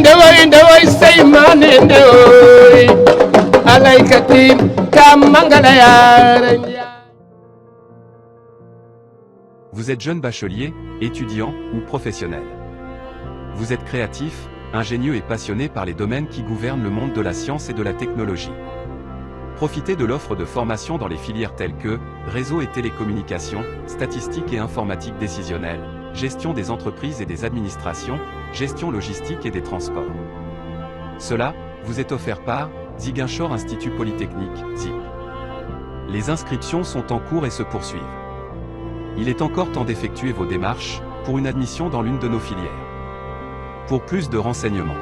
ndewoy seymane ndewoy alaykati kam mangala yaara. Vous êtes jeune bachelier, étudiant ou professionnel. Vous êtes créatif, ingénieux et passionné par les domaines qui gouvernent le monde de la science et de la technologie. Profitez de l'offre de formation dans les filières telles que réseau et télécommunications, statistiques et informatique décisionnelle, gestion des entreprises et des administrations, gestion logistique et des transports. Cela vous est offert par Ziguinchor Institut Polytechnique, ZIP. Les inscriptions sont en cours et se poursuivent. Il est encore temps d'effectuer vos démarches pour une admission dans l'une de nos filières. Pour plus de renseignements,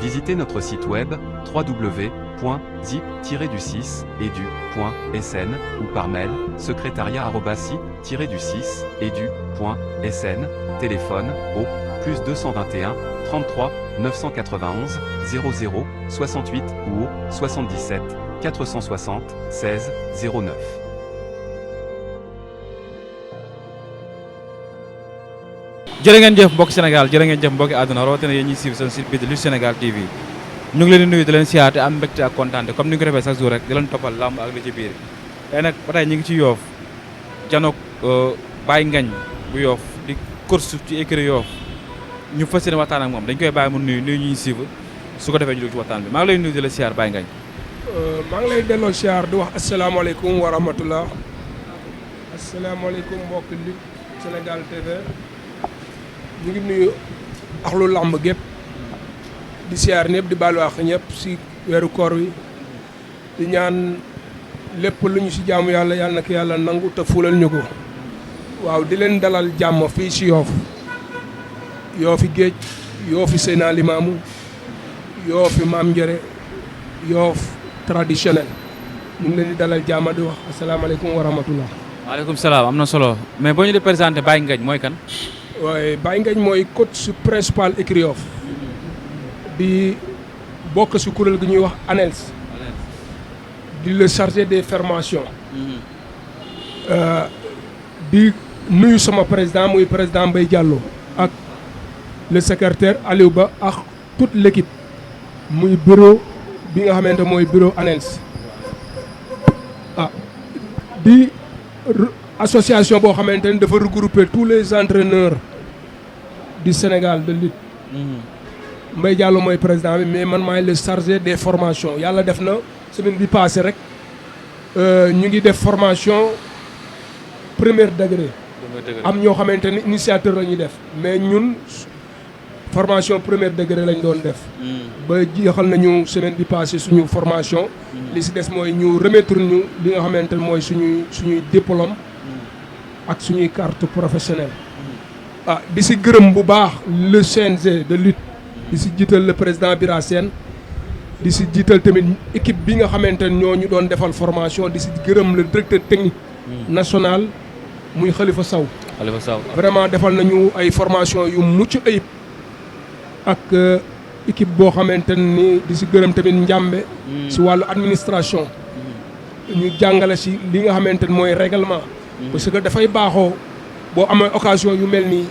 visitez notre site web www.zip-du6edu.sn ou par mail secrétariat@zip-du6edu.sn, téléphone au +221 33 991 00 68 ou au 77 460 16 09. jërë ngeen jëf mbokki Sénégal jërë ngeen jëf mbokki àdduna rawatina yéen ñuy suivre seen site bi de Lutte Sénégal TV ñu ngi leen di nuyu di leen siyaar te am mbégte ak kontaante comme ni nga ko defee chaque jour rek di leen toppal lamb ak li ci biir tey nag ba tey ñu ngi ci Yoff janook Baye Ngagne bu Yoff di course ci écurie Yoff ñu fas yéene waxtaan ak moom dañ koy bàyyi mu nuyu ñuy suivre su ko defee ñu dugg ci waxtaan bi maa ngi lay nuyu di la siyaar Baye Ngagne. maa ngi lay delloo siyaar di wax asalaamaaleykum wa rahmatullah asalaamaaleykum mbokki Lutte Sénégal TV. ñu ngi nuyu axlu làmb gépp di siyaar ñëpp di baalu àq ñëpp si weeru koor wi di ñaan lépp lu ñu si jaamu yàlla yàlla na ko yàlla nangu te fulal ñu ko waaw di leen dalal jàmm fii si Yoff Yoffi géej Yoffi Seydina Limaamu Yoffi Maam Njare Yoff traditionnel ñu ngi leen di dalal jàmm di wax asalaamaaleykum wa rahmatullah. waaleykum salaam am na solo mais boo ñu di présenté Baye Ngagne mooy kan. waaye Baye Ngagne mooy coach principal écurie Yoff di bokk si kuréel gi ñuy wax ANELS di le chargé des formations di nuyu sama président muy président Mbaye Diallo ak le secrétaire Aliou Ba ak toute l' équipe muy bureau bi nga xamante mooy bureau ANELS di association boo xamante ni dafa regrouper tous les entraîneurs du Sénégal de lutte. Mbaye Diallo mooy président bi mais man maay le chargé des formations yàlla def na semaine bi passé rek ñu ngi def formation premier degré. am ñoo xamante ni initiateur la ñuy def mais ñun formation premier degré lañ doon def. ba jeexal nañu semaine bi passé suñu formation. li si des mooy ñu remettre ñu li nga xamante ni mooy suñuy diplôme. ak suñuy carte professionnelle. di si gërëm bu baax le CNG de lutte. di si jiital le président Bira Sène di si jiital tamit équipe bi nga xamante ne ñoo ñu doon defal formation di si gërëm le directeur technique. national muy Khalifa Sow. vraiment defal nañu ay formation yu mucc ayib. ak équipe boo xamante ni di si gërëm tamit njàmbe. si wàllu administration. ñu jàngale si li nga xamante ni mooy règlement. parce que dafay baaxoo boo amee occasion yu mel nii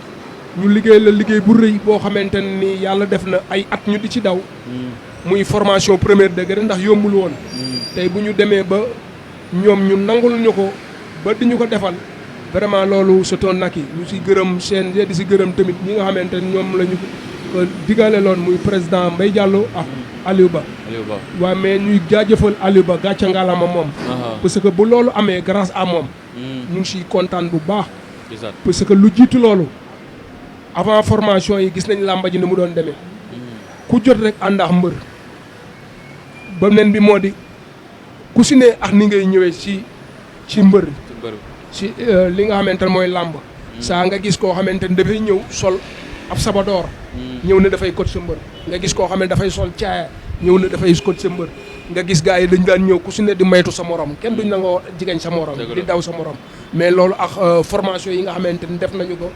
ñu liggéey la liggéey bu rëy boo xamante ni yàlla def na ay at ñu di ci daw. muy formation premier degré ndax yombul woon. tey bu ñu demee ba ñoom ñu nangul ñu ko ba di ñu ko defal vraiment loolu c'est un acquis ñu si gërëm CNG di si gërëm tamit ñi nga xamante ni ñoom la ñu digale loon muy président Mbaye Diallo ak Aliou Ba. waaw mais ñuy jaajëfal Aliou Ba gàcce ngaalama moom. parce que bu loolu amee grâce à moom. ñu ngi siy kontaan bu baax. parce que lu jiitu loolu avant formation yi gis nañ làmba ji ni mu doon demee. ku jot rek ànd ak mbër. ba nen bi moo di ku si ne ak ni ngay ñëwee ci mbër. ci li nga xamante ne mooy làmb. saa nga gis koo xamante ne dafay ñëw sol ab sabadoor. ñëw ne dafay coach sa mbër. nga gis koo xam ne dafay sol caaya ñëw ne dafay coach sa mbër. nga gis gars yi dañ daan ñëw ku si ne di maytu sa morom kenn duñ nangoo jigéen sa morom. di daw sa morom. mais loolu ak formation yi nga xamante ni def nañu ko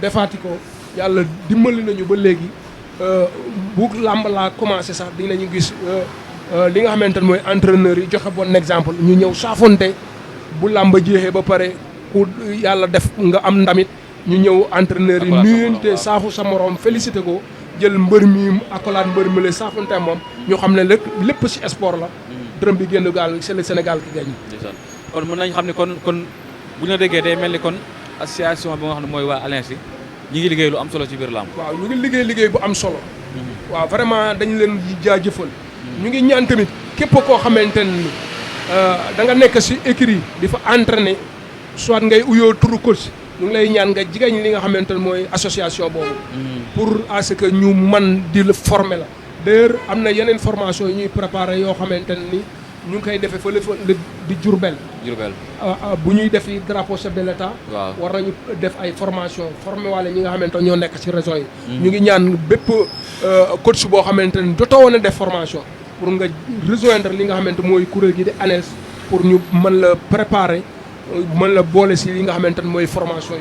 defaati ko yàlla dimbali nañu ba léegi bu làmb laa commencé sax dinañu gis li nga xamante ne mooy entraîneurs yi joxe bon exemple ñu ñëw saafonte bu làmb jeexee ba pare ku yàlla def nga am ndamit ñu ñëw entraîneurs yi nuyante saafu sa morom félicité ko jël mbër mi accolade mbër mi la saafonte moom ñu xam ne lépp ci sport la dërëm bi génn gaal c'est le Sénégal qui gagne. kon mën nañ xam ne kon bu ñu la déggee day mel ni kon association bi nga xam ne mooy waa Alliance yi ñi ngi liggéey lu am solo ci biir làmb. waaw ñu ngi liggéey bu am solo. waaw vraiment dañu leen di jaajëfal. ñu ngi ñaan tamit képp koo xamante ni da nga nekk ci écurie di fa entraîner soit ngay uyoo turu coach ñu ngi lay ñaan nga jigéen li nga xamante ne mooy association boobu. pour à ce que ñu man di la former la. d'ailleurs am na yeneen formation yi ñuy préparer yoo xamante ne ni ñu ngi koy defee fële di Diourbel. bu ñuy def drapeau chef de l'État. war nañu def ay formation former wala ñi nga xamante ñoo nekk ci région yi. ñu ngi ñaan bépp coach boo xamante ni jotoo woon a def formation pour nga rejoindre li nga xamante mooy kuréel gi di ANES pour ñu mën la préparer mën la boole si li nga xamante ne mooy formation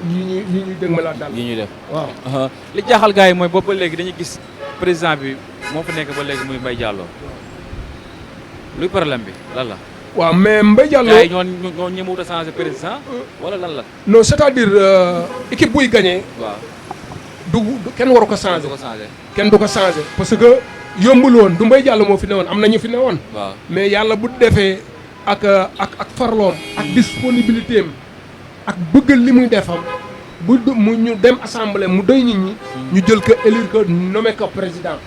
yi ñuy dégg ma laa daal. yi ñuy def waaw. li jaaxal gars yi mooy boobu ba léegi dañuy gis président bi moo fa nekk ba léegi muy Mbaye Diallo luy problème bi lan la. waaw mais Mbaye Diallo gars yi ñoo ñemewut a changé président wala lan la. non c'est-à-dire équipe buy gagné. waaw du kenn waru ko changé. kenn du ko changé parce que yombul woon du Mbaye Diallo moo fi newoon am na ñu fi newoon. waaw mais yàlla bu defee ak farloom ak disponibilité am ak bëggal li muy defam bu mu ñu dem assemblée mu doy nit ñi. ñu jël ko élire ko nommé ko président.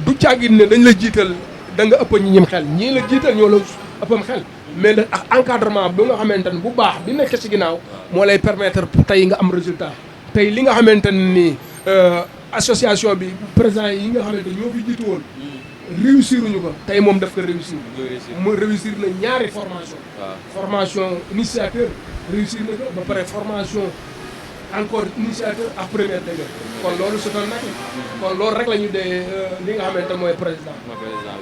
du caagin ne dañ la jiital da nga ëpp ñi ñim xel ñii la jiital ñoo la ëppam xel. mais nag ak encadrement bi nga xamante ne bu baax bi nekk ci ginnaaw moo lay permettre tey nga am résultat tey li nga xamante ne nii association bi président yi nga xamante ñoo fi jiitu woon réussir uñu ko tey moom daf ko réussir mu réussir na ñaari formation initiateur réussir na ko ba pare formation encore initiateur ak première degré kon loolu c'est un acquis kon loolu rek la ñu dee li nga xamante mooy président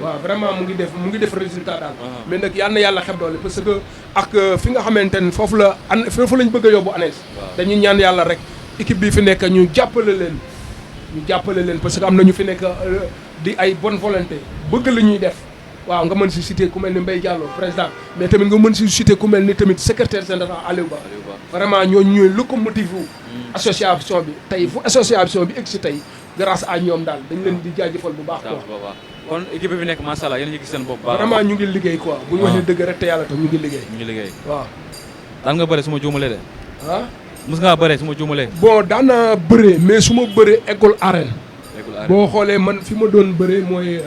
waaw vraiment mu ngi def résultat daal mais nag yal na yàlla xeb doole parce que ak fi nga xamante ne foofu lañ bëgg a yóbbu ANES dañuy ñaan yàlla rek équipe bi fi nekk ñu jàppale leen parce que am na ñu fi nekk di ay bonne volonté bëgg la ñuy def waaw nga mën si citer ku mel ni Mbaye Diallo président mais tamit nga mën si citer ku mel ni tamit secrétaire général Aliou Ba vraiment ñooñu ñooy locomotive association bi tey fu association bi egg si tey grâce à ñoom daal dañ leen di jaajëfal bu baax quoi. kon équipe bi fi nekk macha allah yéen a ngi gis seen bopp baax vraiment ñu ngi liggéey quoi bu ñu waxee dëgg rek te yàlla tam ñu ngi liggéey waaw daan nga bëre su ma juumalee de ah mos ngaa bëre su ma juumalee bon daana bëree mais su ma bëree eggul arène boo xoolee man fi ma doon bëree mooy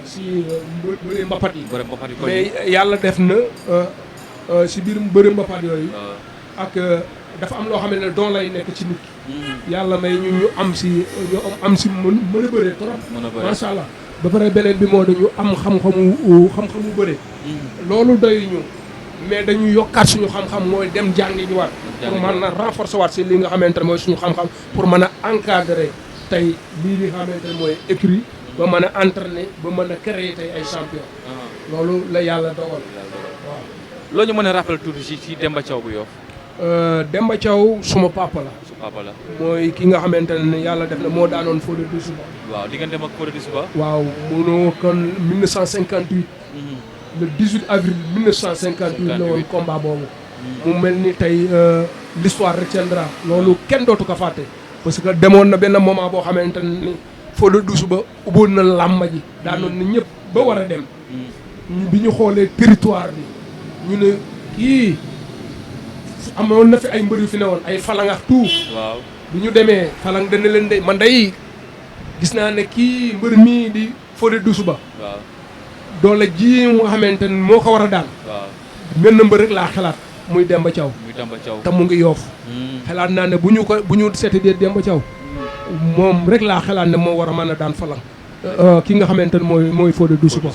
si bëri mbapat yi mais yàlla def na si biir bëri mbapat yooyu ak dafa am loo xam ne doon lay nekk ci nit ki yàlla may ñu am si mën a bëree trop macha allah ba pare beneen bi moo dañu am xam-xamu bëree loolu doy ñu mais dañu yokkaat suñu xam-xam mooy dem jàngi ñu waat pour mën a renforcer waat si li nga xamante ne mooy suñu xam-xam pour mën a encadrer tey lii li nga xamante ne mooy écrit ba mën a entraîner ba mën a créer tey ay champion loolu la yàlla dogal waaw loo ñu mën a rappel tuuti ci Demba Thiaw bu Yoff Demba Thiaw suma papa la mooy ki nga xamante ne yàlla def na moo daanoon Fodé Doussouba waaw diggante ak Fodé Doussouba waaw munoo kon 1958 le 18 avril 1958 la woon combat boobu mu mel ni tey l'histoire retiendra loolu kenn dootu ko fàtte parce que demoon na benn moment boo xamante ni Fodé Doussouba ubboon na làmba ji daanoon na ñëpp ba war a dem bi ñu xoolee territoire bi ñu ne kii amoon na fi ay mbër yu fi ne woon ay falang ak tout waaw bi ñu demee falang dana leen de man day gis naa ne kii mbër mii di Fodé Doussouba waaw doole ji nga xamante ni moo ko war a daan waaw benn mbër rek laa xalaat muy Demba Thiaw te mu ngi Yoff xalaat naa ne bu ñu seeti dee Demba Thiaw moom rek laa xalaat ne moo war a mën a daan falang ki nga xamante ne mooy Fodé Doussouba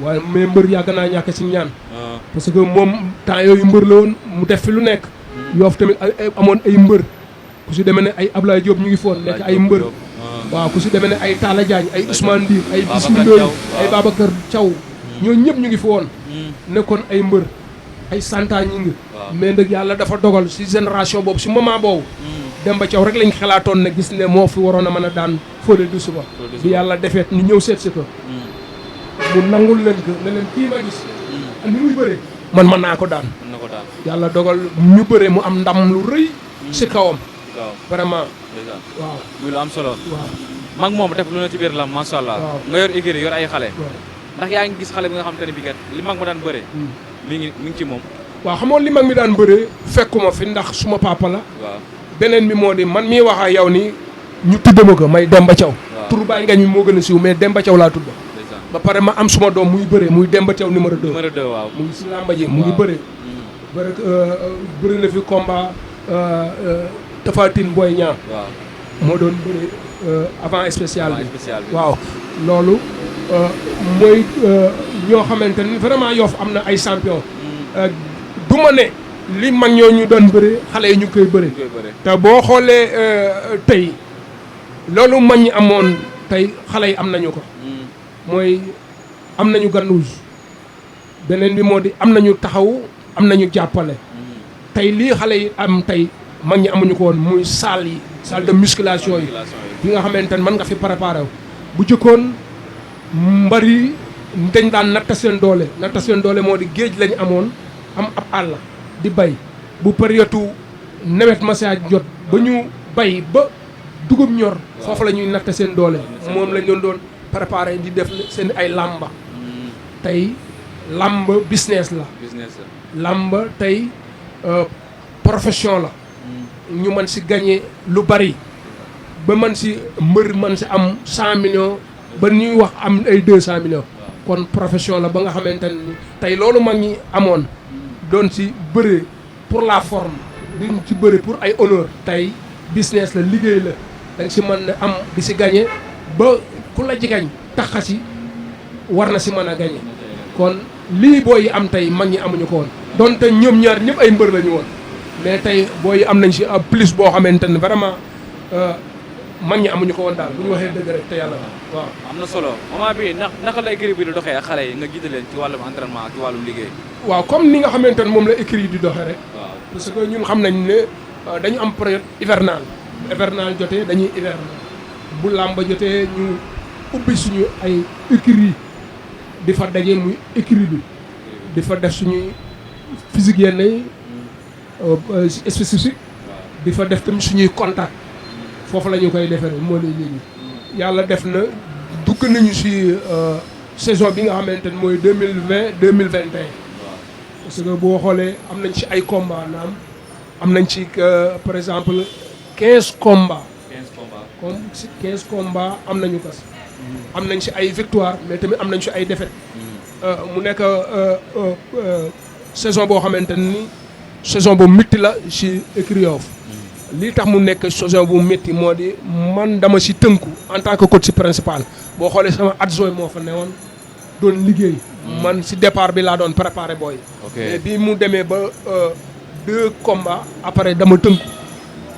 waaye mais mbër yàgg naa ñàkk ci ñaan parce que moom temps yooyu mbër la woon mu def fi lu nekk Yoff tamit amoon ay mbër ku si demee ne ay Ablaye Diop ñu ngi foon nekk ay mbër waaw ku si demee ne ay Talla Diagne ay Ousmane Dir ay Bismillah ay Babacar Thiaw ñooñu ñëpp ñu ngi fi woon nekkoon ay mbër ay santa ñi ngi mais nag yàlla dafa dogal si génération boobu si moment boobu Demba Thiaw rek lañ xalaatoon ne gis ne moo fi waroon a mën a daan Fodé Doussouba bi yàlla defeet ñu ñëw seet si ko mu nangul leen ko ne leen kii ma gis ni muy bëree man mën naa ko daan yàlla dogal ñu bëree mu am ndam lu rëy si kawam vraiment waaw muy lu am solo waaw mag moom def lu ne ci biir lamb macha allah. waaw nga yor écurie yor ay xale. waaw ndax yaa ngi gis xale bi nga xam te ne bii kat li mag ma daan bëree. mi ngi ci moom. waaw xamoon li mag mi daan bëree fekkuma fi ndax suma papa la. waaw beneen bi moo di man mii wax ak yow ni ñu tudd ma ko may Demba Thiaw. waaw turu Baye Ngañ mi moo gën a siiw mais Demba Thiaw laa tudd. ndeysaan. ba pare ma am suma doom muy bëree muy Demba Thiaw numéro 2. numéro 2 waaw. mu ngi si làmba ji mu ngi waaw. bëree. bëri na fi combat Tapha Tine Boy Niang waaw. moo doon bëri avant spécial bi. spécial bi. waaw loolu mooy ñoo xamante ni vraiment Yoff am na ay champion. du ma ne li mag ñoo ñu doon bëri xale yi ñu koy bëri. ñu koy bëree. te boo xoolee tey loolu mag ñi amoon tey xale yi am nañu ko. mooy am nañu ganouge beneen bi moo di am nañu taxaw am nañu jàppale. tey lii xale yi am tey mag ñi amuñu ko woon muy salle yi salle de musculation yi bi nga xamante ne mën nga fi préparé wu bu jëkkoon mbar yi dañ daan natta seen doole moo di géej lañu amoon am ab àll di bay bu période nawet massa jot ba ñu bay ba dugub ñor foofu la ñuy natta seen doole moom lañ doon préparé di def seen ay làmba tey làmb business la business làmb tey profession la ñu mën si gagné lu bari ba mën si mbër mën si am 100 millions ba ñuy wax am ay 200 millions kon profession la ba nga xamante ni tey loolu mag ñi amoon doon si bëre pour la forme duñ ci bëre pour ay honneur tey business la liggéey la da nga si mën a am di si gagné ba ku la jigañ taxa si war na si mën a gagné kon lii booy yi am tey mag ñi amuñu ko woon donte ñoom ñaar ñëpp ay mbër la ñu woon mais tey booy yi am nañ si plus boo xamante ne vraiment mag ñi amuñu ko woon daal bu ñu waxee dëgg rek te yàlla waaw. am na solo moment bi naka la écurie bi di doxee ak xale yi nga jiite leen ci wàllum entraînement ci wàllum liggéey. waaw comme ni nga xamante ne moom la écurie di doxee rek. waaw parce que ñun xam nañ ne dañu am période hivernale. hivernale jotee dañuy hivernal bu làmba jotee ñu ubbi suñu ay écurie di fa daje muy écurie bi di fa def suñuy physique yenn yi spécifique di fa def tamit suñuy contact foofu la ñu koy defaree moo lay léegi yàlla def na dugg nañu si saison bi nga xamante ne mooy 2020 2021 parce que boo xoolee am nañ ci ay combat naam am nañ ci par exemple 15 combats 15 combats. comme si 15 combats am nañu ko si am nañ si ay victoire mais tamit am nañ si ay défaite mu nekk saison boo xamante ni saison bu métti la si écurie Yoff lii tax mu nekk saison bu métti moo di man dama si tënku en tant que coach si principal boo xoolee sama adjoint moo fa newoon doon liggéey man si départ bi laa doon préparé booy mais bi mu demee ba 2 combats après dama tënku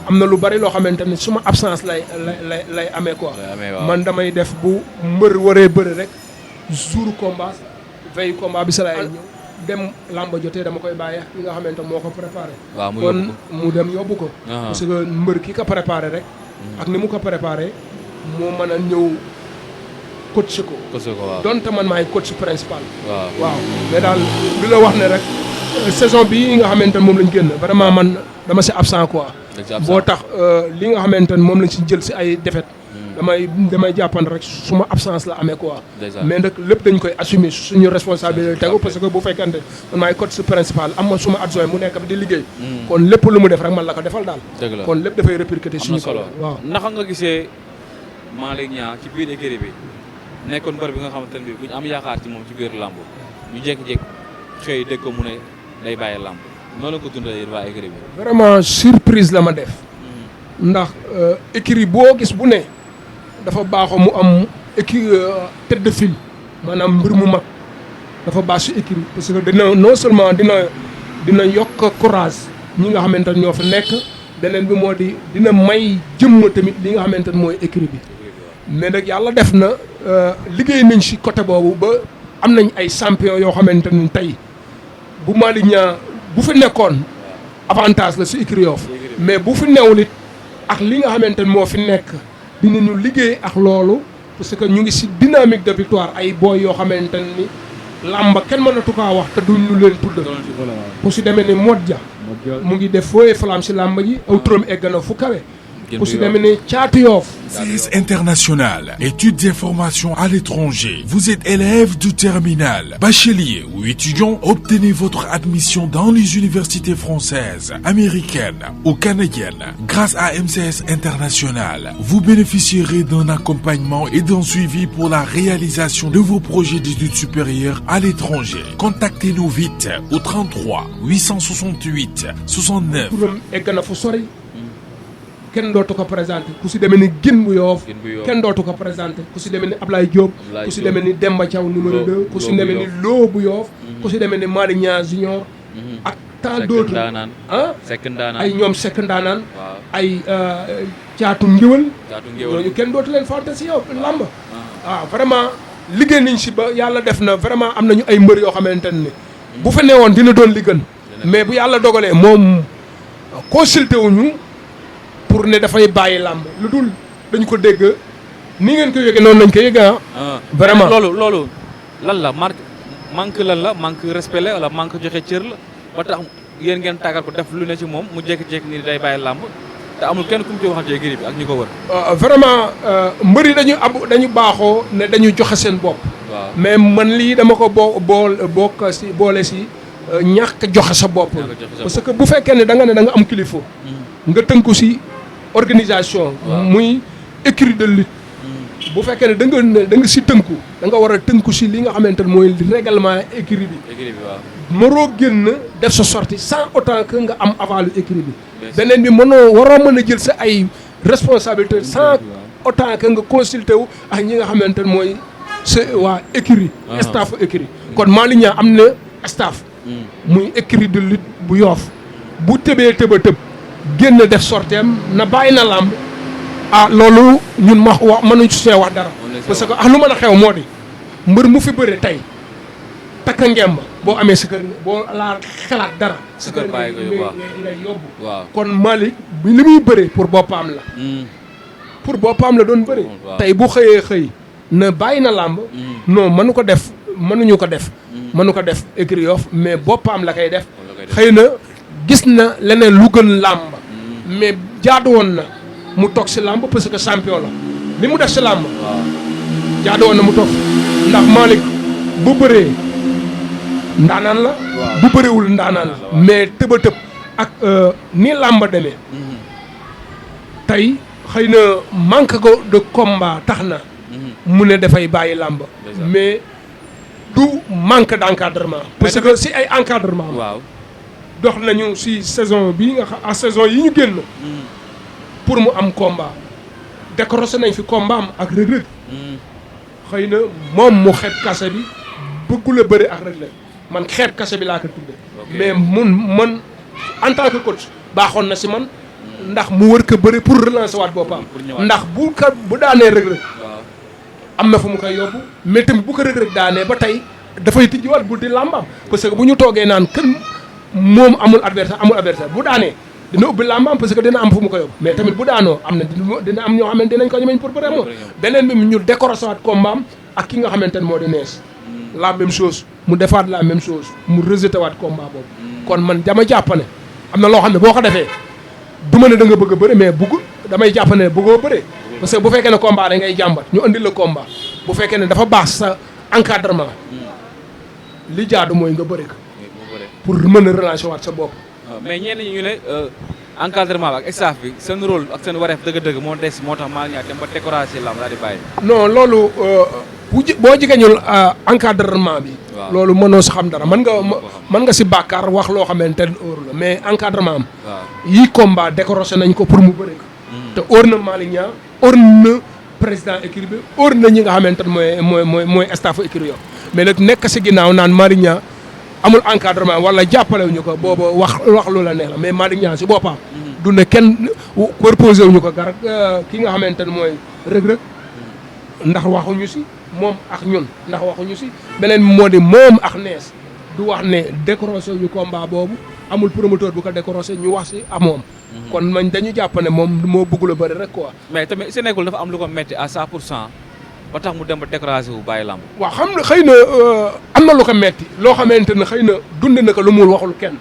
am na lu bari loo xamante ne suma absence lay amee quoi man damay def bu mbër waree bëri rek jour combat veille combat bi sa lay ñëw dem làmba jotee dama koy bàyyi ki nga xamante moo ko préparé kon mu dem yóbbu ko parce que mbër ki ko préparé rek ak ni mu ko préparé moo mën a ñëw coach ko donte man maay coach principal waaw mais daal li la wax ne rek saison bi nga xamante ne moom lañ génn vraiment man dama si absent quoi boo tax li nga xamante ne moom lañ si jël si ay défaite damay jàppan rek suma absence la amee quoi mais nag lépp dañ koy assumer suñu responsabilité tegu parce que bu fekkante man maay coach principal am ma suma adjoint mu nekk di liggéey kon lépp lu mu def rek man la ko defal daal kon lépp dafay répercuter suñu solo waaw naka nga gisee Malick Niang ci biir écurie bi nekkoon mbër bi nga xamante ne bi bu ñu am yaakaar ci moom ci biir làmb ñu jékki-jékki xëy dégg ko mu ne day bàyyi làmb noonu la ko dundee yéen waa écurie bi vraiment surprise la ma def ndax écurie boo gis bu ne dafa baaxoo mu am tête de file maanaam mbir mu mag dafa baax si écurie parce que dina non seulement dina yokk courage ñi nga xamante ne ñoo fa nekk beneen bi moo di dina may jëmm tamit li nga xamante ne mooy écurie bi mais nag yàlla def na liggéey nañ si côté boobu ba am nañ ay champion yoo xamante ne tey bu Malick Niang bu fi nekkoon avantage la si écurie Yoff mais bu fi newul it ak li nga xamante ne moo fi nekk dinañu liggéey ak loolu parce que ñu ngi si dynamique de victoire ay booy yoo xamante ni làmba kenn mënatu kaa wax te duñu leen tudd ku si demee ni Modja mu ngi def fooyee flamme si làmba ji aw turam egg na fu kawe ku si demee ni Caatu Yoof. CS International, études et formations à l'étranger. Vous êtes élève du terminal, bachelier ou étudiant, obtenez votre admission dans les universités françaises, américaines ou canadiennes. Grâce à MCS International, vous bénéficierez d'un accompagnement et d'un suivi pour la réalisation de vos projets d'études supérieures à l'étranger. Contactez-nous vite au 33 868 69. turam egg na fu sori kenn dootu ko présenté ku si demee ni Gin bu Yoof kenn dootu ko présenté ku si demee ni Ablaye Diop ku si demee ni Demba Thiaw numéro 2 ku si demee ni Lo bu Yoof ku si demee ni Malick Niang Junior ak tant d'autres ay ñoom Seck Ndaanaan ay Caatu Ngéwël ñooñu kenn dootu leen fàtte si yow làmb waaw vraiment liggéey nañ si ba yàlla def na vraiment am nañu ay mbër yoo xamante ne bu fa newoon dina doon li gën mais bu yàlla dogalee moom consulté wuñu pour ne dafay bàyyi làmb lu dul dañ ko dégg ni ngeen ko yëgee noonu lañ ko yëgee vraiment loolu lan la manque lan la manque respect la wala manque joxe cër la ba tax yéen ngeen tàggal ko def lu ne ci moom mu jékki-jékki ni day bàyyi làmb te amul kenn ku mu ci waxantee Gris bi ak ñu ko wër. vraiment mbër yi dañu baaxoo ne dañu joxe seen bopp. mais man lii dama ko boole si ñàkk joxe sa bopp. parce que bu fekkee ne da nga am kilifa. nga tënku si organisation. muy écurie de lutte. bu fekkee ne da nga si tënku da nga war a tënku si li nga xamante ne mooy règlement écurie bi. waroo génn def sa sortie sans autant que nga am avalu écurie bi. beneen bi waroo mën a jël sa ay responsabilité sans autant que nga consulté wu ak ñi nga xamante ne mooy sa waa écurie. staff écurie. kon Malick Niang am na staff. muy écurie de lutte bu Yoof bu tëbee tëb génn def sorteem na bàyyi na làmb loolu ñun mënuñ see wax dara. parce que lu mën a xew moo di mbër mu fi bëre tey takk ngemb boo amee sa kër boo laa xalaat dara. sa kër ngay yóbbu. kon Malick li muy bëre pour boppam la. pour boppam la doon bëre. tey bu xëy na bàyyi na làmb. non mënuñu ko def. mënu ko def écurie Yoff mais boppam la koy def. xëy na gis na leneen lu gën làmb. mais jaadu woon na mu toog si làmb parce que champion la li mu def si làmb. jaadu woon na mu toog ndax Malick bu bëree ndaanaan la. bu bëreewul ndaanaan la. mais tëb ak ni làmb demee. tey xëy na manque de combat tax na. mu ne dafay bàyyi làmb. mais du manque d' encadrement. parce que si ay encadrement waaw dox nañu si saison bii nga xam saison yi ñu génn. pour mu am combat décroché nañ fi combat am ak Reug Reug. xëy na moom mu xeeb kase bi bëggul a bëri ak Reug Reug man xeeb kase bi laa ko tudde mais man en tant que coach baaxoon na si man ndax mu wër ko bëri pour relancer waat boppam. ndax bu daanee Reug Reug am na fu mu koy yóbbu mais tamit bu ko Reug Reug daanee ba tey dafay tijjiwaat bu di làmbaam parce que bu ñu toogee naan kën moom amul adversaire bu daanee dina ubbi làmbaam parce que dina am fu mu ko yóbbu mais tamit bu daanoo am na dina am ñoo xamante dinañ ko ñemeñ pour bëre moom beneen bi ñu décorosé waat combat am ak ki nga xamante ne moo di nees la même chose mu defaat la même chose mu rejeté waat combat boobu kon man dama jàpp ne am na loo xam ne boo ko defee du ma ne da nga bëgg a bëre mais bëgg damay jàpp ne bëggoo bëre parce que bu fekkee ne combat da ngay jàmbat ñu andil la combat bu fekkee ne dafa baax sa encadrement li jaadu mooy nga bëre ko pour mën a relancer waat sa bopp. mais ñenn ñi ñu ne encadrement bi ak staff bi seen rôle ak seen wareef dëgg-dëgg moo des moo tax maa ngi ñaar dem ba découragé lamb daal di bàyyi. non loolu boo jigéeñul encadrement bi. loolu mënoo si xam dara mën nga si bàkkaar wax loo xamante ne óor la mais encadrement am. yii combat décorosé nañ ko pour mu bëre ko. te óor na Malick Niang óor na président écurie bi óor na ñi nga xamante ne mooy staff écurie Yoff mais nag nekk si ginnaaw naan Malick Niang amul encadrement wala jàppalewuñu ko booba wax lu la neex la mais Malick Niang si boppam. du ne kenn proposé wuñu ko garab ki nga xamante ne mooy Reug Reug ndax waxuñu si moom ak ñun ndax waxuñu si beneen moo di moom ak nees du wax ne décroché yu combat boobu amul promoteur bu ko décroché ñu wax si amoom. kon man dañu jàpp ne moom moo bëggul a bëri rek quoi. mais tamit Sénégal dafa am lu ko metti à 100% ba tax mu dem ba découragé wu bàyyi làmb. waaw xam na xëy na am na lu ko metti loo xamante ne xëy na dund na ko lu mu waxul kenn.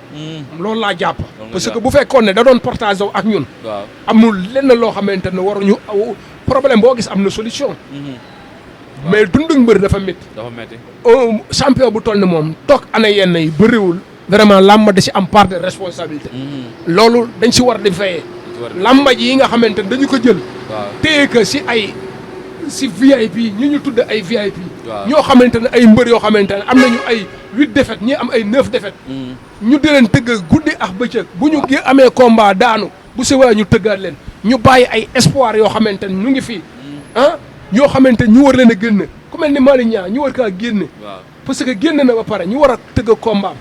loolu laa jàpp. parce que bu fekkoon ne da doon partagé ak ñun. waaw amul lenn loo xamante ne waruñu problème boo gis am na solution. mais dundu mbër dafa métti. dafa métti. champion bu toll ni moom toog ana yenn yi bëriwul. vraiment làmba da si am part de responsabilité. loolu dañ si war di veiller. làmba ji yi nga xamante ne dañu ko jël. waaw téye ko si VIP ñu tudd ay VIP. waaw ñoo xamante ne ay mbër yoo xamante ne am nañu ay 8 défaites ñii am ay 9 défaites. ñu di leen tëgg guddi ak bëccëg bu ñu amee combat daanu bu sewaa ñu tëggaat leen ñu bàyyi ay espoir yoo xamante ne ñu ngi fii yoo xamante ñu war leen a génn ku mel ni Malick Niang ñu war kaa génne. parce que génn na ba pare ñu war a tëgg combat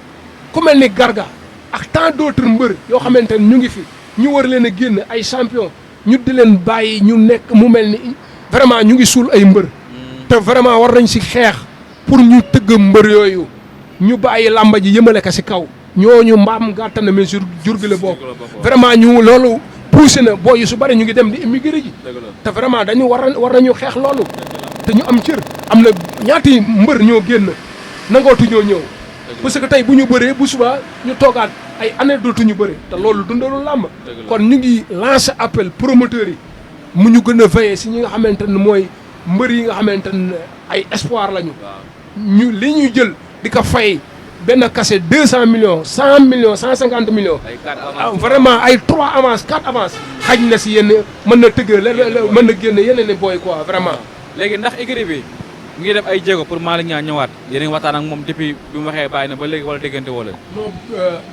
ku mel ni Garga ak tant d'autres mbër yoo xamante ne ñu ngi fi ñu war leen a génn ay champion ñu di leen bàyyi ñu nekk mu mel ni vraiment ñu ngi suul ay mbër. te vraiment war nañ si xeex pour ñu tëgg mbër yooyu ñu bàyyi làmba ji yëmale ko si kaw ñooñu mbaam gàttan na mais jur gi la bokk. vraiment ñu loolu poussé na booy yu su bari ñu ngi dem di immigré ji. te vraiment dañu war nañu xeex loolu. te ñu am cër am na ñaati mbër ñoo génn nangootu ñoo ñëw. parce que tey bu ñu bëree bu subaa ñu toogaat ay année dootuñu bëri te loolu dundalu làmb. kon ñu ngi lancer appel promoteurs yi mu ñu gën a veiller si ñi nga xamante ne mooy mbër yi nga xamante ne ay espoir lañu. ñu li ñuy jël di ko fay benn cachet 200 millions 100 millions 150 millions. vraiment ay 3 avance 4 avance xaj na si yenn mën na tëgg mën na génn yeneen i booy quoi vraiment. léegi ndax écurie bi mu ngi def ay jéego pour Malick Niang ñëwaat yéen a ngi waxtaan ak moom depuis bi mu waxee bàyyi na ba léegi wala déggante wala. non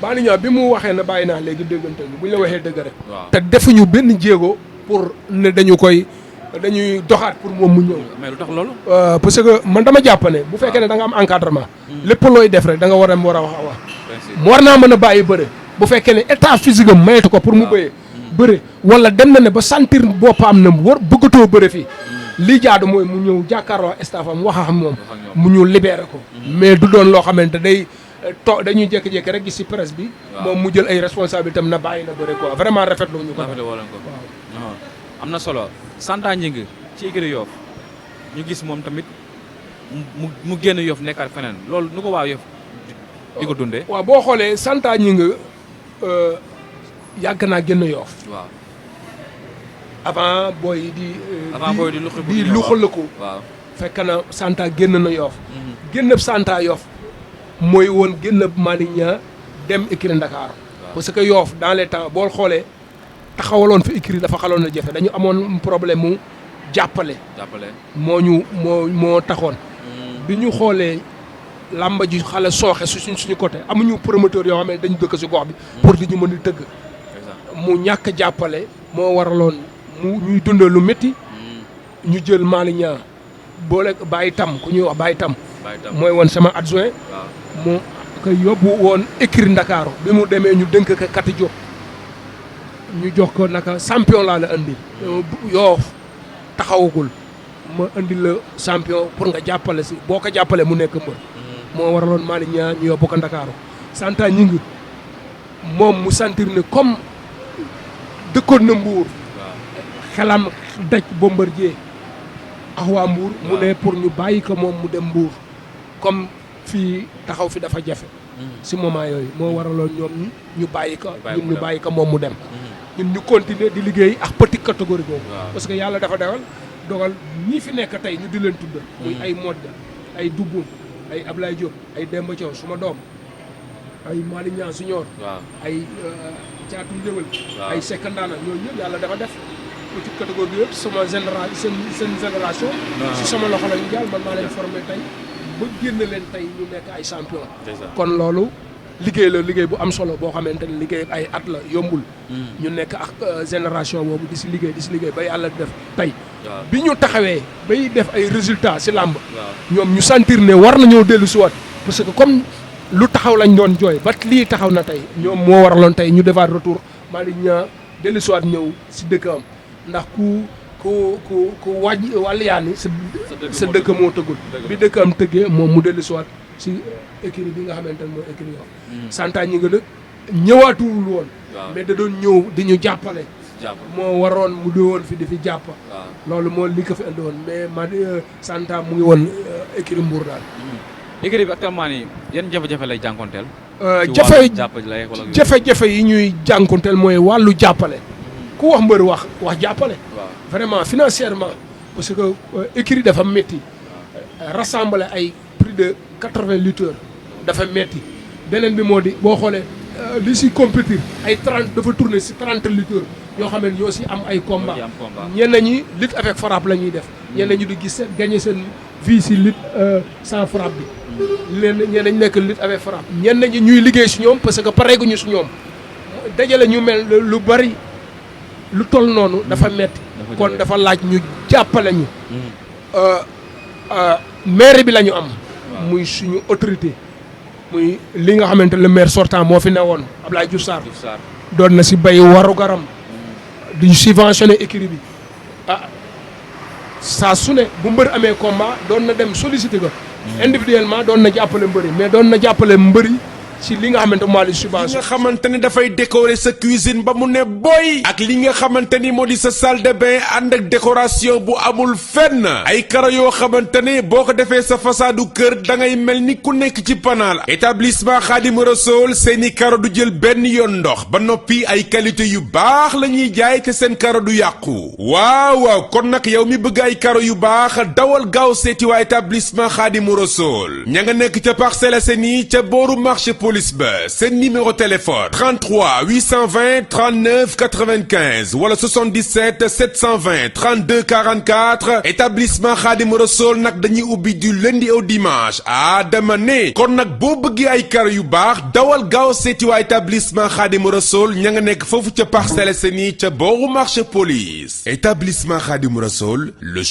Malick Niang bi mu waxee na bàyyi naa léegi déggante bu ñu la waxee dëgg rek. te defuñu benn jéego pour ne dañuy doxaat pour moom mu ñëw. mais lu tax loolu. parce que man dama jàpp ne bu fekkee ne da nga am encadrement. lépp looy def rek da nga war a wax. mu war naa mën a bàyyi bëre. bu fekkee ne état physique am mayetu ko pour mu bëre wala dem na ne ba sentir boppam na war bëggatoo bëre fii. li jaadu mooy mu ñëw jàkkaarloo staff am wax ak moom. mu ñu libéré ko. mais du doon loo xamante dañuy jékki-jékki rek gis si presse bi. moom mu jël ay responsabilités am na bàyyi na bëre quoi vraiment rafetlu ñu ko. waaw am na solo. Santa Gningue ci écurie Yoff ñu gis moom tamit mu génn Yoff nekkaat feneen loolu nu ko waa Yoff di ko dundee. waaw boo xoolee Santa Gningue yàgg naa génn Yoff. waaw avant booy di luxaliku. waaw fekk na Santa génn na Yoff. génnab Santa Yoff mooy woon génnab Malick Niang dem écurie Ndakaaru. parce que Yoff dans les temps boo xoolee. taxawaloon fi écurie dafa xaloon na jafe dañu amoon problème mu jàppale moo taxoon bi ñu xoolee làmba ji xale sooxe suñu côté amuñu promoteur yoo xam ne dañu dëkk si gox bi pour di ñu mën di tëgg mu ñàkk jàppale moo waraloon ñuy dundal lu métti ñu jël Malick Niang boole Baye Tam ku ñuy wax Baye Tam mooy woon sama adjoint mu ko yóbbu woon écurie Ndakaaru bi mu demee ñu dënk ko Kati Diop ñu jox ko naka champion laa la andi Yoff taxawagul ma andi la champion pour nga jàppale si boo ko jàppale mu nekk mbër moo waraloon Malick Niang ñu yóbbu ko Ndakaaru Santa Gningue moom mu sentir ne comme dëkkoon na Mbour xelam daj Bombardier ak waa Mbour mu ne pour ñu bàyyi ko moom mu dem Mbour comme fii taxaw fi dafa jafe si moment yooyu moo waraloon ñoom ñu bàyyi ko ñun ñu bàyyi ko moom mu dem ñun ñu continuer di liggéey ak petite catégorie boobu parce que yàlla dafa dogal ñii fi nekk tey ñu di leen tudd muy ay Modda ay Dubboum ay Ablaye Diop ay Demba Thiaw suma doom ay Malick Niang Senior ay Thiatou Ndéwal ay Sekandaana ñooñu ñëpp yàlla dafa def petite catégorie bi yëpp sama génération seen génération si sama loxo la ñu jàll man maa leen formé tey ba génn leen tey ñu nekk ay champion kon loolu liggéey bu am solo boo xamante ne liggéey ay at la yombul ñu nekk ak génération boobu di si liggéey ba yàlla def tey bi ñu taxawee bay def ay résultats si làmb ñoom ñu sentir ne war nañoo dellu si waat parce que comme lu taxaw lañ doon jooy ba lii taxaw na tey ñoom moo waraloon tey ñu defaat retour Malick Niang dellu si waat ñëw si dëkkam ndax ku wàll yaani sa dëkk moo tëggul bi dëkkam tëggee moom mu dellu si waat si écurie bi nga xamante ne mooy écurie Yoff Santa Gningue nag ñëwaatuwul woon mais da doon ñëw di ñu jàppale moo waroon mu di woon fi di fi jàpp loolu moo li ko fi indi woon mais ma Santa mu ngi woon écurie Mbour daal écurie bi actuellement nii yan jafe-jafe lay jànkonteel jafe-jafe yi ñuy jànkonteel mooy wàllu jàppale ku wax mbër wax jàppale vraiment financièrement parce que écurie dafa métti rassembler ay plus de 80 lutteurs dafa metti beneen bi moo di boo xoolee li si compétir ay 30 dafa tourner si 30 lutteurs yoo xam ne ñoo si am ay combat ñenn ñi lutte avec frappe la ñuy def ñenn ñi di gis seen gagner seen vie si lutte sans frappe bi ñenn ñi nekk lutte avec frappe ñenn ñi ñuy liggéey si ñoom parce que pareeguñu si ñoom dajale ñu mel lu bari lu toll noonu dafa metti kon dafa laaj ñu jàppale ñu maire bi la ñu am muy suñu autorité muy li nga xamante le maire sortant moo fi newoon Abdoulaye Diouf Sarr doon na si bay waru garam di subventionné écurie bi saa su ne bu mbër amee combat doon na dem solliciter ko individuellement doon na jàppale mbëri mais doon na jàppale mbëri ci li nga xamante moo di subvention li nga xamante ni dafay décorer sa cuisine ba mu ne boy ak li nga xamante ni moo di sa salle de bain ànd ak décoration bu amul fenn ay karo yoo xamante ni boo ko defee sa façadu kër da ngay mel ni ku nekk ci panaal établissement Khadim Rassoul seeni karo du jël benn yoon ndox ba noppi ay qualité yu baax la ñuy jaay te seen karo du yàqu waaw kon nag yow mi bëgg ay karo yu baax dawal gaaw seeti waa établissement Khadim Rassoul ña nga nekk ca Parcelles Assainies ca booru marché police ba seen numéro téléphone 33 820 39 95 wala 77 720 32 44 établissement Khadim Rassoul nag dañuy ubbi du lundi au dimanche dama ne kon nag boo bëggee ay karo yu baax dawal gaaw seeti waa établissement Khadim Rassoul ña nga nekk foofu ca Parcelles Assainies ca booru marché police établissement Khadim Rassoul le